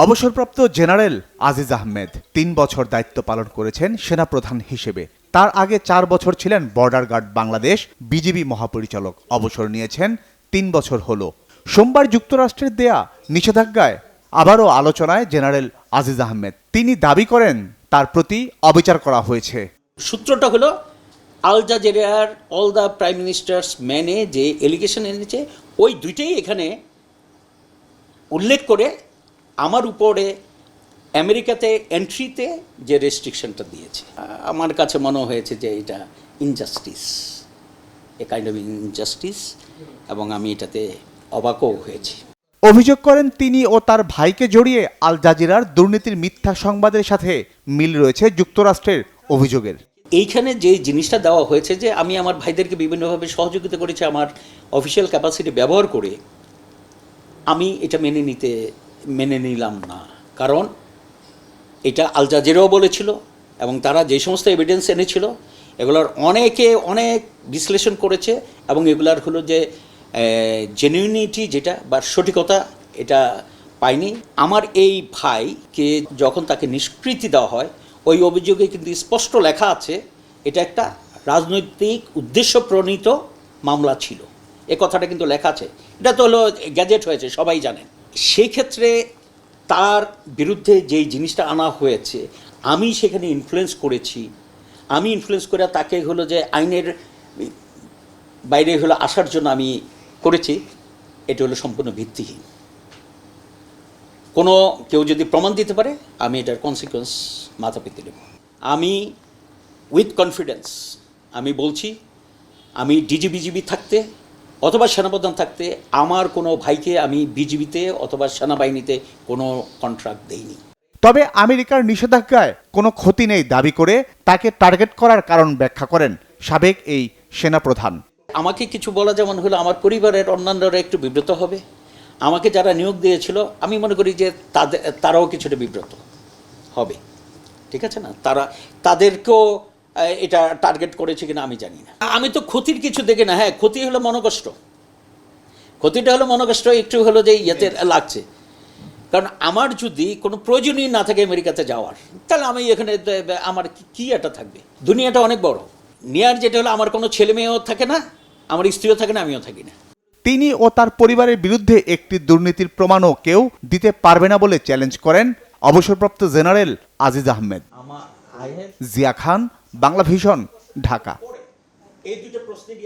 অবসরপ্রাপ্ত জেনারেল আজিজ আহমেদ ৩ বছর দায়িত্ব পালন করেছেন সেনাপ্রধান হিসেবে। তার আগে ৪ বছর ছিলেন বর্ডার গার্ড বাংলাদেশ বিজিবি মহাপরিচালক। অবসর নিয়েছেন ৩ বছর হলো। সোমবার যুক্তরাষ্ট্রের দেয়া নিষেধাজ্ঞায় আবারও আলোচনায় জেনারেল আজিজ আহমেদ। তিনি দাবি করেন তার প্রতি অবিচার করা হয়েছে। সূত্রটা হলো আল জাজিরার অল দ্য প্রাইম মিনিস্টার্স ম্যানে যে এলিগেশন এনেছে ওই দুইটাই এখানে উল্লেখ করে আমার উপরে আমেরিকাতে এন্ট্রিতে যে রেস্ট্রিকশনটা দিয়েছে আমার কাছে মনে হয়েছে যে এটা injustice, a kind of injustice, এবং আমি এটাতে অবাকও হয়েছি। অভিযোগ করেন তিনি ও তার ভাইকে জড়িয়ে আল জাজিরার দুর্নীতির মিথ্যা সংবাদের সাথে মিল রয়েছে যুক্তরাষ্ট্রের অভিযোগের। এইখানে যে জিনিসটা দেওয়া হয়েছে যে আমি আমার ভাইদেরকে বিভিন্নভাবে সহযোগিতা করেছি আমার অফিসিয়াল ক্যাপাসিটি ব্যবহার করে, আমি এটা মেনে নিলাম না। কারণ এটা আল জাজিরাও বলেছিল এবং তারা যে সমস্ত এভিডেন্স এনেছিল এগুলোর অনেকে অনেক বিশ্লেষণ করেছে এবং এগুলার হলো যে জেনুইনিটি যেটা বা সঠিকতা এটা পাইনি। আমার এই ভাইকে যখন তাকে নিষ্কৃতি দেওয়া হয় ওই অভিযোগে কিন্তু স্পষ্ট লেখা আছে এটা একটা রাজনৈতিক উদ্দেশ্য প্রণীত মামলা ছিল, এ কথাটা কিন্তু লেখা আছে। এটা তো হলো গ্যাজেট হয়েছে, সবাই জানেন। সেই ক্ষেত্রে তার বিরুদ্ধে যেই জিনিসটা আনা হয়েছে আমি সেখানে ইনফ্লুয়েন্স করেছি, আমি ইনফ্লুয়েন্স করে তাকে হলো যে আইনের বাইরে হলো আসার জন্য আমি করেছি, এটা হলো সম্পূর্ণ ভিত্তিহীন। কোনো কেউ যদি প্রমাণ দিতে পারে আমি এটার কনসিকুয়েন্স মাথা পেতে নেব। আমি উইথ কনফিডেন্স আমি বলছি, আমি বিজিবি থাকতে অথবা সেনাপ্রধান থাকতে আমার কোনো ভাইকে আমি বিজিবিতে অথবা সেনাবাহিনীতে কোনো কন্ট্রাক্ট দেইনি। তবে আমেরিকার নিষেধাজ্ঞায় কোনো ক্ষতি নেই দাবি করে তাকে টার্গেট করার কারণ ব্যাখ্যা করেন সাবেক এই সেনাপ্রধান। আমাকে কিছু বলা যেমন হলো আমার পরিবারের অন্যান্যরা একটু বিব্রত হবে, আমাকে যারা নিয়োগ দিয়েছিল আমি মনে করি যে তারাও কিছুটা বিব্রত হবে, ঠিক আছে না? তাদেরকেও এটা টার্গেট করেছে কিনা আমি জানি না। আমি তো ক্ষতির কিছু দেখি না। হ্যাঁ, ক্ষতি হলো মনোকষ্ট, ক্ষতিটা হলো মনোকষ্ট একটু হলো যে ইয়েতে লাগছে। কারণ আমার যদি কোনো প্রয়োজনই না থাকে আমেরিকাতে যাওয়ার, তাহলে আমি এখানে আমার কি একটা থাকবে? দুনিয়াটা অনেক বড়। নেয়ার যেটা হলো আমার কোনো ছেলে মেয়েও থাকে না, আমার স্ত্রীও থাকে না, আমিও থাকি না। তিনি ও তার পরিবারের বিরুদ্ধে একটি দুর্নীতির প্রমাণও কেউ দিতে পারবে না বলে চ্যালেঞ্জ করেন অবসরপ্রাপ্ত জেনারেল আজিজ আহমেদ। জিয়া খান, বাংলা ভিশন, ঢাকা। এই দুটো প্রশ্নের